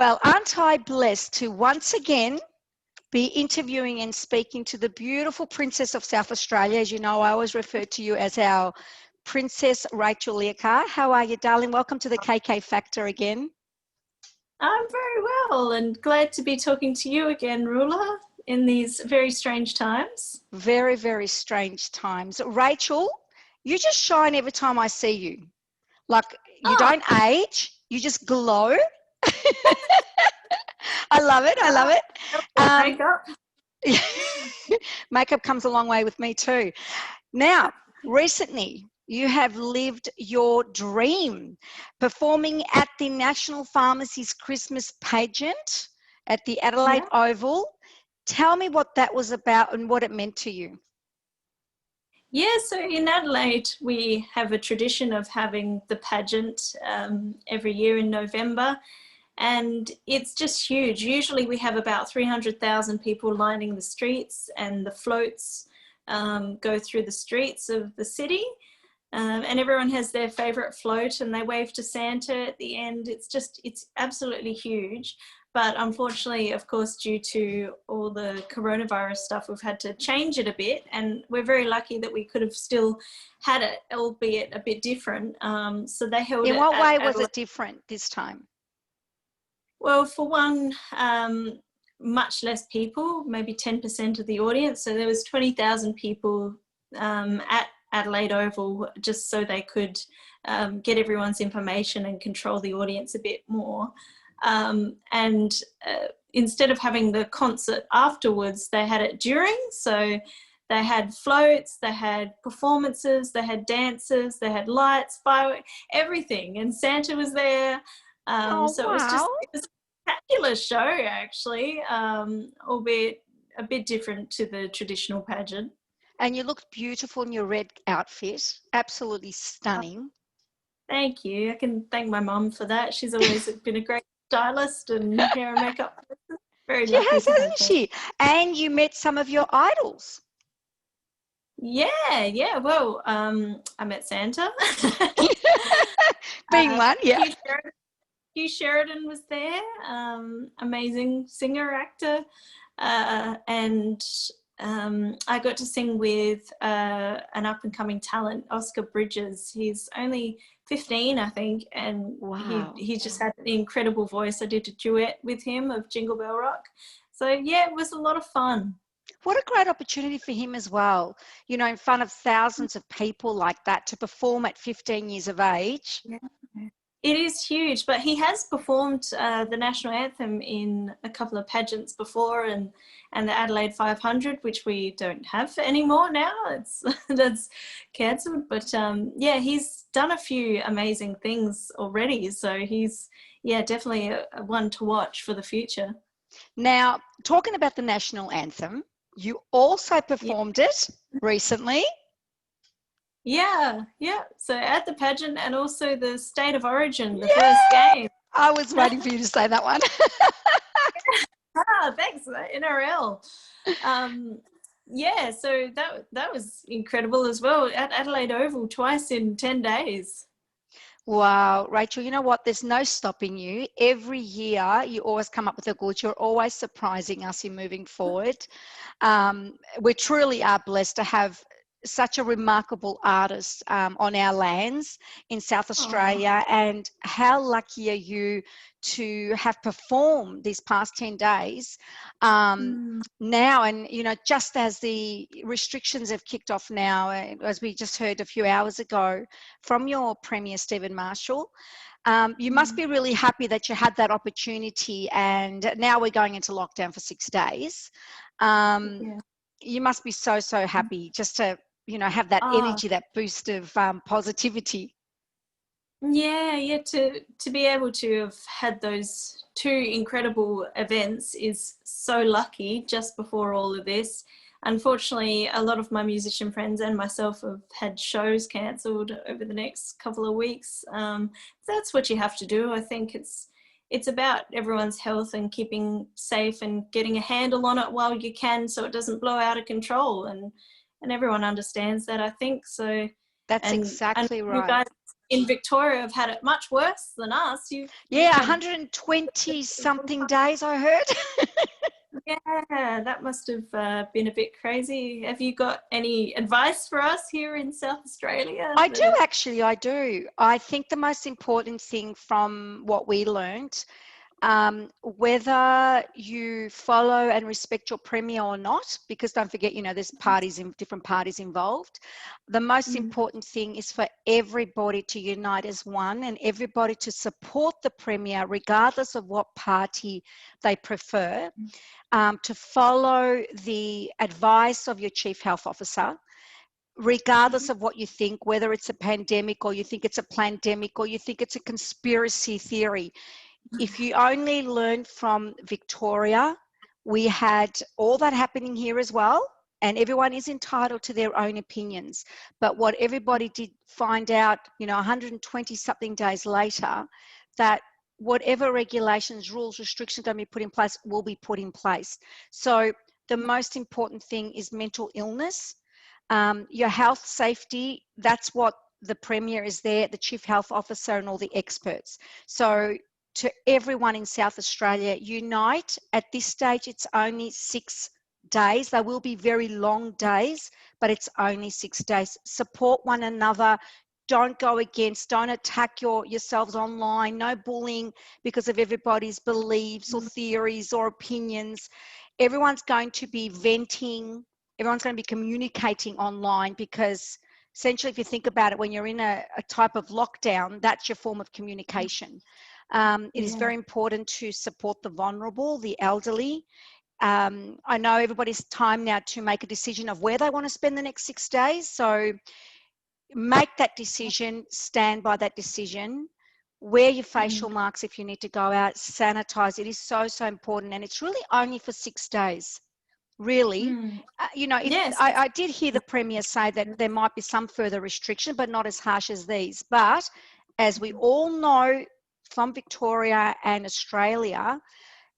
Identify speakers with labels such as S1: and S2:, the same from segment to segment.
S1: Well, aren't I blessed to once again be interviewing and speaking to the beautiful Princess of South Australia. As you know, I always refer to you as our Princess Rachael Leahcar. How are you, darling? Welcome to the KK Factor again.
S2: I'm very well and glad to be talking to you again, Rula, in these very strange times.
S1: Very, very strange times. Rachael, you just shine every time I see you. Like, you don't age, you just glow. I love it. I love it.
S2: Makeup.
S1: Makeup comes a long way with me too. Now, recently, you have lived your dream performing at the National Pharmacies Christmas Pageant at the Adelaide Oval. Tell me what that was about and what it meant to you.
S2: Yeah, so in Adelaide, we have a tradition of having the pageant every year in November. And it's just huge. Usually we have about 300,000 people lining the streets, and the floats go through the streets of the city. And everyone has their favorite float and they wave to Santa at the end. It's absolutely huge. But unfortunately, of course, due to all the coronavirus stuff, we've had to change it a bit. And we're very lucky that we could have still had it, albeit a bit different. So they held it.
S1: In what way was it different this time?
S2: Well, for one, much less people, maybe 10% of the audience. So there was 20,000 people at Adelaide Oval, just so they could get everyone's information and control the audience a bit more. Instead of having the concert afterwards, they had it during. So they had floats, they had performances, they had dances, they had lights, fireworks, everything. And Santa was there. So it was a spectacular show, actually, albeit a bit different to the traditional pageant.
S1: And you looked beautiful in your red outfit, absolutely stunning.
S2: Thank you. I can thank my mum for that. She's always been a great stylist and hair and makeup person. Very lucky.
S1: She has, hasn't she? And you met some of your idols.
S2: Yeah. Well, I met Santa.
S1: Being one, yeah.
S2: Hugh Sheridan was there, amazing singer, actor, and I got to sing with an up-and-coming talent, Oscar Bridges. He's only 15, I think, and he just had an incredible voice. I did a duet with him of Jingle Bell Rock. So, yeah, it was a lot of fun.
S1: What a great opportunity for him as well, you know, in front of thousands of people like that, to perform at 15 years of age.
S2: Yeah. It is huge, but he has performed the national anthem in a couple of pageants before, and the Adelaide 500, which we don't have anymore now. That's cancelled. But yeah, he's done a few amazing things already. So he's, definitely a one to watch for the future.
S1: Now, talking about the national anthem, you also performed it recently.
S2: Yeah. So at the pageant and also the State of Origin, the first game.
S1: I was waiting for you to say that one.
S2: Thanks, NRL. So that was incredible as well, at Adelaide Oval twice in 10 days.
S1: Wow, Rachael, you know what? There's no stopping you. Every year, you always come up with a good. You're always surprising us in moving forward. We truly are blessed to have such a remarkable artist on our lands in South Australia. And how lucky are you to have performed these past 10 days now? And, you know, just as the restrictions have kicked off now, as we just heard a few hours ago from your Premier, Stephen Marshall, you must be really happy that you had that opportunity, and now we're going into lockdown for 6 days. You must be so happy just to, you know, have that energy, that boost of positivity.
S2: Yeah, to be able to have had those two incredible events is so lucky just before all of this. Unfortunately, a lot of my musician friends and myself have had shows cancelled over the next couple of weeks. That's what you have to do. I think it's about everyone's health and keeping safe and getting a handle on it while you can, so it doesn't blow out of control. And everyone understands that, I think. So
S1: that's exactly right.
S2: in Victoria have had it much worse than us.
S1: Yeah, 120 something days, I heard.
S2: Yeah, that must have been a bit crazy. Have you got any advice for us here in South Australia?
S1: I do, actually, I do. I think the most important thing from what we learned, whether you follow and respect your premier or not, because don't forget, there's different parties involved. The most important thing is for everybody to unite as one and everybody to support the premier, regardless of what party they prefer, to follow the advice of your chief health officer, regardless of what you think, whether it's a pandemic or you think it's a plandemic or you think it's a conspiracy theory. If you only learn from Victoria, we had all that happening here as well, and everyone is entitled to their own opinions. But what everybody did find out, 120 something days later, that whatever regulations, rules, restrictions going to be put in place will be put in place. So the most important thing is mental illness. Your health, safety, that's what the Premier is there, the Chief Health Officer and all the experts. So to everyone in South Australia, unite. At this stage, it's only 6 days. There will be very long days, but it's only 6 days. Support one another. Don't go against, don't attack yourselves online. No bullying because of everybody's beliefs or theories or opinions. Everyone's going to be venting. Everyone's going to be communicating online because essentially, if you think about it, when you're in a type of lockdown, that's your form of communication. It is very important to support the vulnerable, the elderly. I know everybody's time now to make a decision of where they want to spend the next 6 days. So make that decision, stand by that decision, wear your facial marks if you need to go out, sanitize. It is so, so important. And it's really only for 6 days. Really,
S2: Yes.
S1: I did hear the Premier say that there might be some further restriction, but not as harsh as these. But as we all know from Victoria and Australia,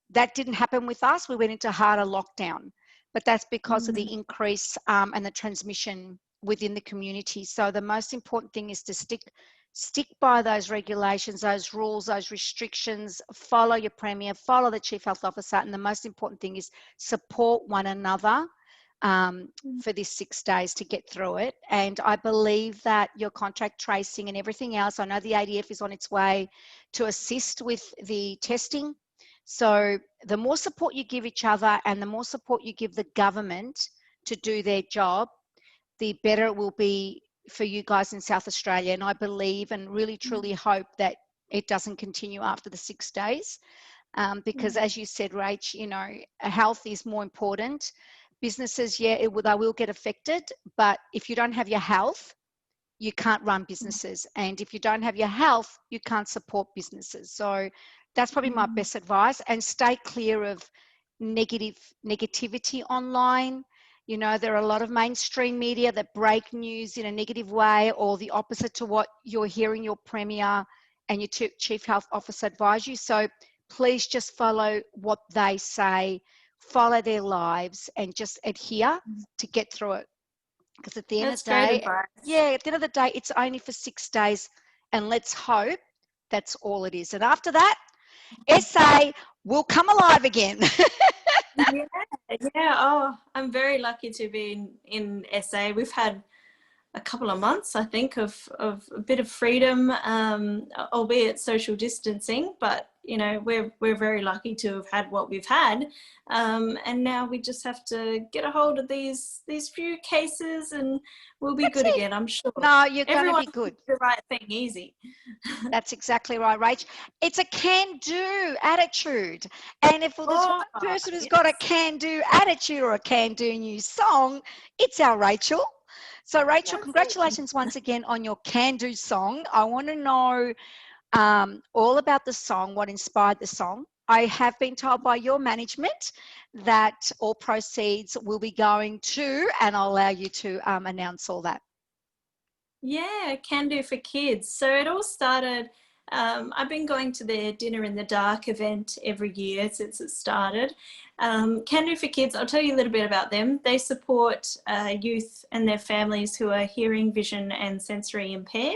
S1: that didn't happen with us. We went into harder lockdown, but that's because of the increase and the transmission within the community. So the most important thing is to stick by those regulations, those rules, those restrictions, follow your Premier, follow the Chief Health Officer, and the most important thing is support one another for this 6 days to get through it. And I believe that your contact tracing and everything else, I know the ADF is on its way to assist with the testing. So the more support you give each other and the more support you give the government to do their job, the better it will be for you guys in South Australia. And I believe and really truly hope that it doesn't continue after the 6 days because as you said, Rach, health is more important. Businesses, they will get affected, but if you don't have your health, you can't run businesses. And if you don't have your health, you can't support businesses. So that's probably my best advice. And stay clear of negativity online. There are a lot of mainstream media that break news in a negative way or the opposite to what you're hearing your Premier and your Chief Health Officer advise you. So please just follow what they say, follow their lives and just adhere to get through it. Because at the end of the day, at the end of the day, it's only for 6 days and let's hope that's all it is. And after that, SA will come alive again.
S2: Oh, I'm very lucky to be in SA. We've had a couple of months, I think, of a bit of freedom, albeit social distancing, but we're very lucky to have had what we've had, and now we just have to get a hold of these few cases and we'll be good again, I'm sure.
S1: No, you're going to be good.
S2: The right thing easy.
S1: That's exactly right, Rach. It's a can-do attitude, and if there's one person who's got a can-do attitude or a can-do new song, it's our Rachael. So Rachael, congratulations once again on your can-do song. I want to know all about the song, what inspired the song. I have been told by your management that all proceeds will be going to, and I'll allow you to announce all that.
S2: Yeah, Can Do for Kids. So it all started, I've been going to their Dinner in the Dark event every year since it started. Can Do for Kids, I'll tell you a little bit about them. They support youth and their families who are hearing, vision and sensory impaired.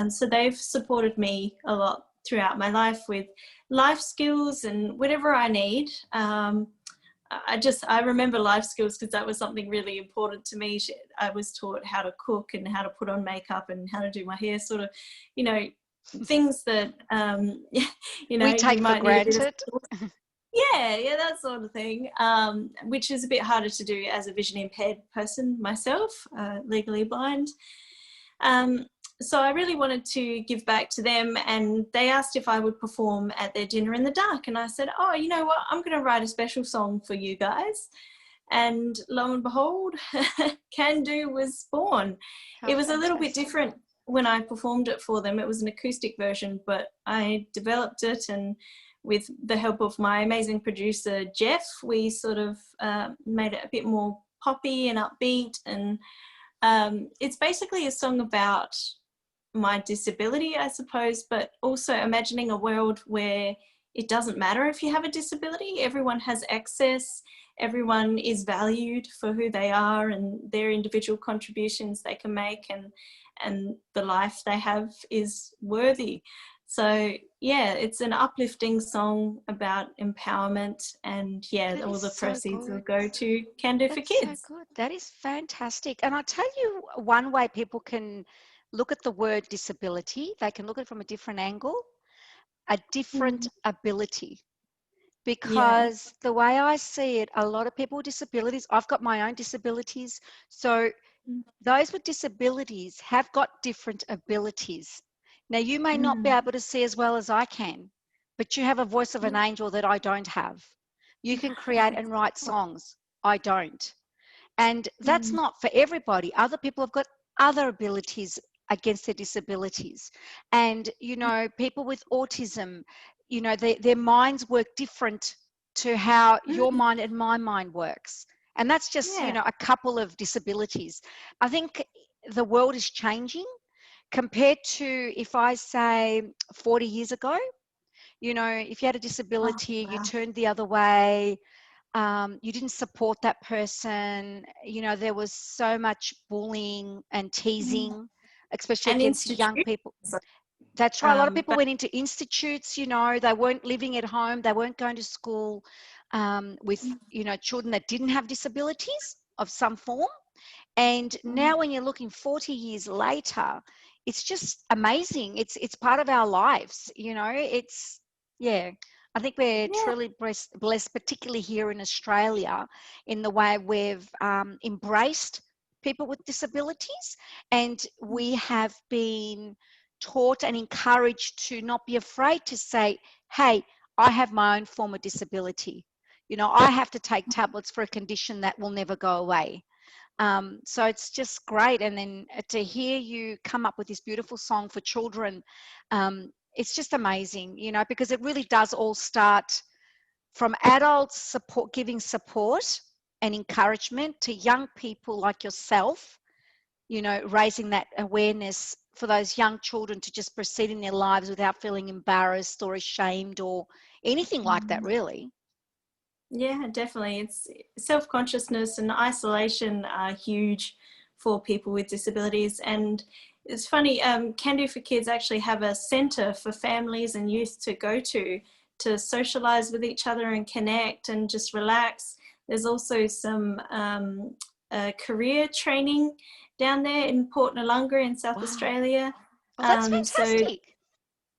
S2: So they've supported me a lot throughout my life with life skills and whatever I need. I remember life skills because that was something really important to me. I was taught how to cook and how to put on makeup and how to do my hair, sort of, you know, things that, you know,
S1: We take
S2: you
S1: for
S2: might need a bit
S1: granted.
S2: of yeah, that sort of thing, which is a bit harder to do as a vision impaired person myself, legally blind. So I really wanted to give back to them, and they asked if I would perform at their dinner in the dark, and I said, oh, you know what, I'm going to write a special song for you guys. And lo and behold, Can Do was born.
S1: How
S2: It was a little bit
S1: fantastic.
S2: different when I performed it for them. It was an acoustic version, but I developed it, and with the help of my amazing producer, Jeff, we sort of made it a bit more poppy and upbeat. And it's basically a song about my disability, I suppose, but also imagining a world where it doesn't matter if you have a disability. Everyone has access, everyone is valued for who they are and their individual contributions they can make, and the life they have is worthy. So yeah, it's an uplifting song about empowerment, and yeah,
S1: That
S2: all
S1: is
S2: the
S1: so
S2: proceeds will
S1: good.
S2: go to Can Do for
S1: That's so
S2: Kids.
S1: good. That is fantastic. And I'll tell you one way people can look at the word disability, they can look at it from a different angle, a different
S2: Mm,
S1: ability.
S2: yeah.
S1: Because the way I see it, a lot of people with disabilities, I've got my own disabilities. So
S2: Mm,
S1: those with disabilities have got different abilities. Now, you may not be
S2: mm,
S1: able to see as well as I can, but you have a voice of an angel that I don't have. You can create and write songs. I don't. And that's
S2: mm,
S1: not for everybody. Other people have got other abilities against their disabilities. And, you know, people with autism, you know, their minds work different to how your
S2: mm,
S1: mind and my mind works. And that's just, you
S2: yeah.
S1: know, a couple of disabilities. I think the world is changing compared to, if I say 40 years ago, you know, if you had a
S2: Oh,
S1: disability, you
S2: wow.
S1: turned the other way, you didn't support that person. You know, there was so much bullying and
S2: Mm.
S1: teasing, especially
S2: And
S1: against young
S2: institutions.
S1: people. That's right. A lot of people
S2: But
S1: went into institutes, you know, they weren't living at home, they weren't going to school with, you know, children that didn't have disabilities of some form. And
S2: mm,
S1: now when you're looking 40 years later, it's just amazing. It's part of our lives, you know. It's, yeah, I think we're
S2: yeah,
S1: truly blessed, particularly here in Australia, in the way we've embraced people with disabilities, and we have been taught and encouraged to not be afraid to say, hey, I have my own form of disability. You know, I have to take tablets for a condition that will never go away. So it's just great. And then to hear you come up with this beautiful song for children, it's just amazing, you know, because it really does all start from adults support, giving support and encouragement to young people like yourself, you know, raising that awareness for those young children to just proceed in their lives without feeling embarrassed or ashamed or anything like that,
S2: mm,
S1: really.
S2: yeah, definitely. It's self-consciousness and isolation are huge for people with disabilities. And it's funny, Can Do for Kids actually have a centre for families and youth to go to socialise with each other and connect and just relax. There's also some career training down there in Port Noarlunga in South
S1: Wow.
S2: Australia.
S1: Oh, that's
S2: So
S1: fantastic.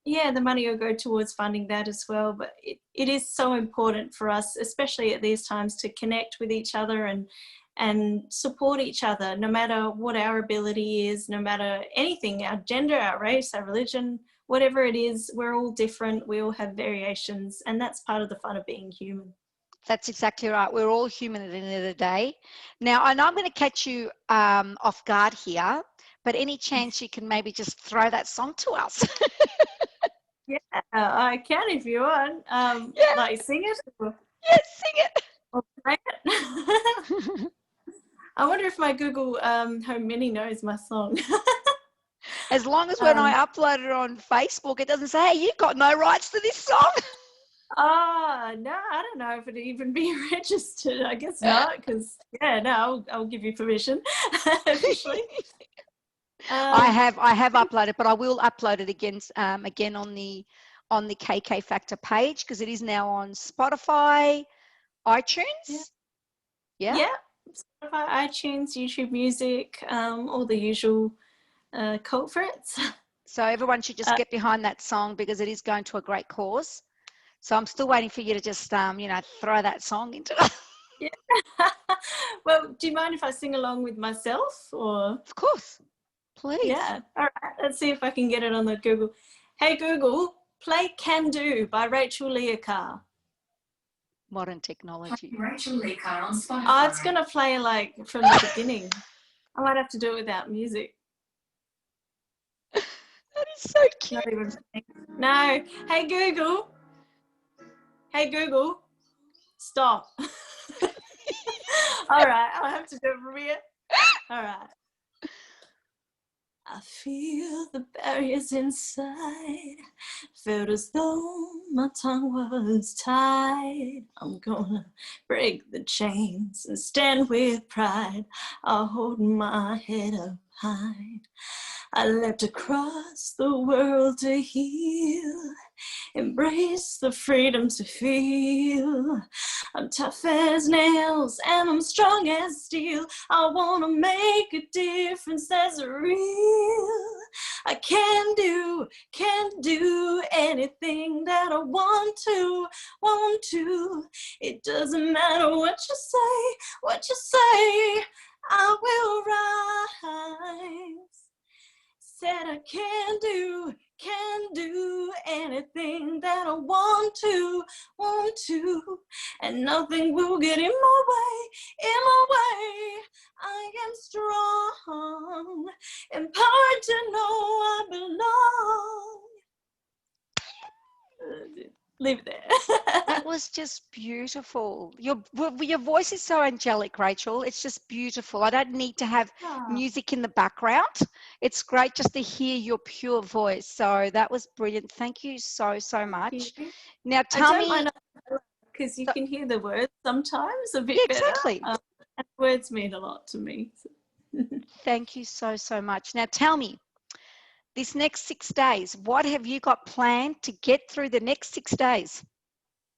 S2: yeah, the money will go towards funding that as well. But it is so important for us, especially at these times, to connect with each other and support each other, no matter what our ability is, no matter anything, our gender, our race, our religion, whatever it is, we're all different. We all have variations, and that's part of the fun of being human.
S1: That's exactly right. We're all human at the end of the day. Now, I know I'm going to catch you off guard here, but any chance you can maybe just throw that song to us?
S2: Yeah, I can if you want.
S1: Yeah,
S2: Like sing it
S1: yeah, sing
S2: or play it.
S1: it.
S2: I wonder if my Google Home Mini knows my song.
S1: As long as when
S2: um,
S1: I upload it on Facebook, it doesn't say, hey, you've got no rights to this song.
S2: No, I don't know if it'd even be registered. I guess not, because yeah, no, I'll give you permission officially.
S1: I have uploaded, but I will upload it again on the KK Factor page, because it is now on Spotify, iTunes. Yeah.
S2: Yeah. Spotify, iTunes, YouTube Music, all the usual culprits.
S1: So everyone should just get behind that song, because it is going to a great cause. So I'm still waiting for you to just, throw that song into it.
S2: Yeah. Well, do you mind if I sing along with myself, or?
S1: Of course, please.
S2: Yeah. All right. Let's see if I can get it on the Google. Hey Google, play "Can Do" by Rachael Leahcar.
S1: Modern technology.
S3: Rachael Leahcar on Spotify.
S2: Oh, it's gonna play like from the beginning. I might have to do it without music.
S1: That is so cute.
S2: Not even. No. Hey Google. Hey Google. Stop. All right. I'll have to do it from here. All right. I feel the barriers inside. Felt as though my tongue was tied. I'm gonna break the chains and stand with pride. I'll hold my head up high. I leapt across the world to heal. Embrace the freedom to feel. I'm tough as nails and I'm strong as steel. I wanna make a difference that's real. I can do anything that I want to. It doesn't matter what you say, I will rise. Said I can do anything that I want to, and nothing will get in my way. I am strong, empowered to know I belong. Leave it there.
S1: That was just beautiful. Your voice is so angelic, Rachael. It's just beautiful. I don't need to have music in the background. It's great just to hear your pure voice. So that was brilliant. Thank you so much. Now tell me,
S2: because you can hear the words sometimes a bit
S1: exactly.
S2: better. And words mean a lot to me.
S1: Thank you so much. Now tell me, this next 6 days, what have you got planned to get through the next 6 days?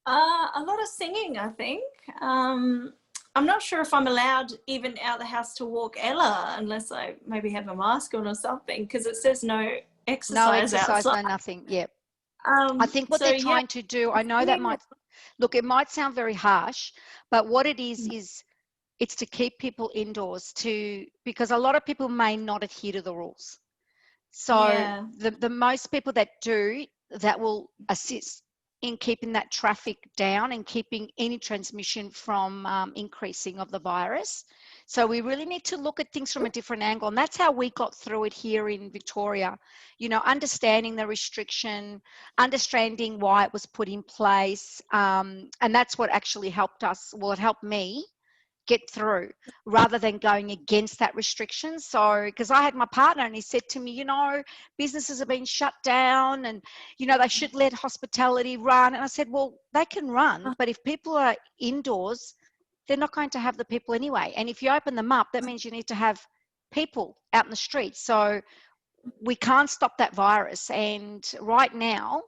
S2: A lot of singing, I think. I'm not sure if I'm allowed even out of the house to walk Ella unless I maybe have a mask on or something, because it says no exercise outside.
S1: No nothing. Yep. I think what they're trying to do, I know that it might sound very harsh, but what it is it's to keep people indoors, because a lot of people may not adhere to the rules. So the most people that do, that will assist in keeping that traffic down and keeping any transmission from increasing of the virus. So we really need to look at things from a different angle. And that's how we got through it here in Victoria, understanding the restriction, understanding why it was put in place. And that's what actually helped us. Well, it helped me get through rather than going against that restriction. So, because I had my partner and he said to me, businesses have been shut down and, they should let hospitality run. And I said, well, they can run, but if people are indoors, they're not going to have the people anyway. And if you open them up, that means you need to have people out in the streets. So we can't stop that virus. And right now,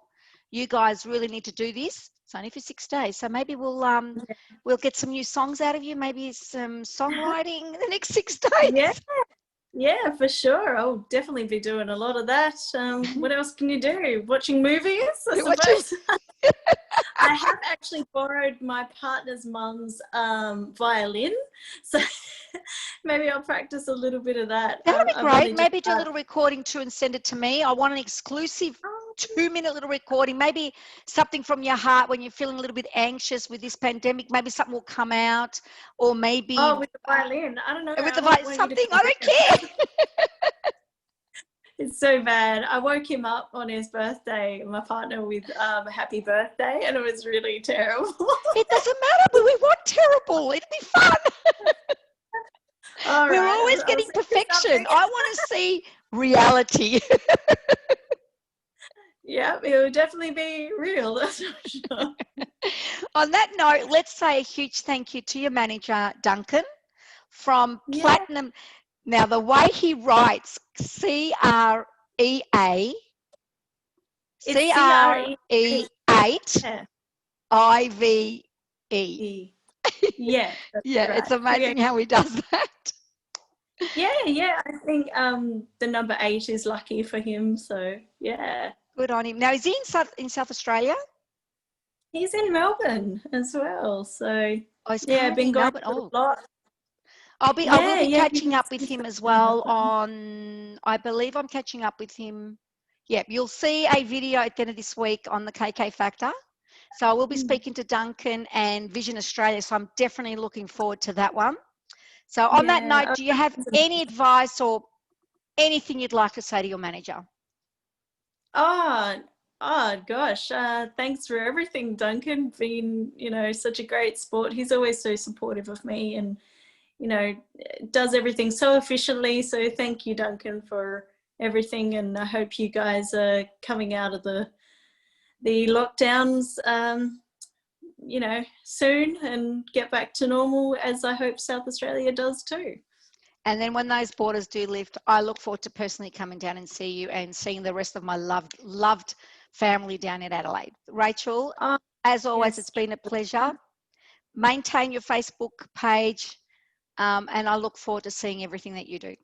S1: you guys really need to do this. It's only for 6 days, so maybe we'll get some new songs out of you. Maybe some songwriting in the next 6 days.
S2: Yeah, for sure. I'll definitely be doing a lot of that. What else can you do? Watching movies, I suppose. I have actually borrowed my partner's mum's violin, so maybe I'll practice a little bit of that.
S1: That would be great. Maybe do a little recording too and send it to me. I want an exclusive 2-minute little recording, maybe something from your heart when you're feeling a little bit anxious with this pandemic. Maybe something will come out, or maybe
S2: with the violin. I don't know.
S1: With the violin, something. I don't care.
S2: It's so bad. I woke him up on his birthday, my partner, with happy birthday, and it was really terrible.
S1: It doesn't matter, but we want terrible. It'll be fun. We're always getting perfection. I want to see reality.
S2: Yeah, it will definitely be real, that's for sure.
S1: On that note, let's say a huge thank you to your manager, Duncan, from Platinum. Now, the way he writes C-R-E-A,
S2: It's C-R-E-8.
S1: C-R-E-8-I-V-E.
S2: Yeah, that's
S1: Yeah,
S2: right.
S1: it's amazing how he does that.
S2: Yeah. I think the number 8 is lucky for him. So yeah.
S1: Good on him. Now, is he in South Australia?
S2: He's in Melbourne as well. So
S1: Oh, he's
S2: yeah,
S1: currently
S2: been
S1: in
S2: going
S1: Melbourne.
S2: to
S1: Oh,
S2: a lot.
S1: I will be
S2: Yeah,
S1: catching up with him as well on, I believe I'm catching up with him. Yeah, you'll see a video at the end of this week on the KK Factor. So I will be speaking to Duncan and Vision Australia. So I'm definitely looking forward to that one. So on that note,
S2: Yeah.
S1: do you have any advice or anything you'd like to say to your manager?
S2: Oh, oh gosh. Thanks for everything, Duncan. Been, such a great sport. He's always so supportive of me and, does everything so efficiently. So thank you, Duncan, for everything. And I hope you guys are coming out of the lockdowns, soon and get back to normal, as I hope South Australia does too.
S1: And then when those borders do lift, I look forward to personally coming down and see you and seeing the rest of my loved family down in Adelaide. Rachel, as always,
S2: Yes.
S1: it's been a pleasure. Maintain your Facebook page, and I look forward to seeing everything that you do.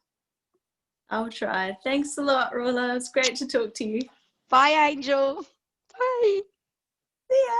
S2: I'll try. Thanks a lot, Rola. It's great to talk to you.
S1: Bye, Angel. Bye.
S2: See ya.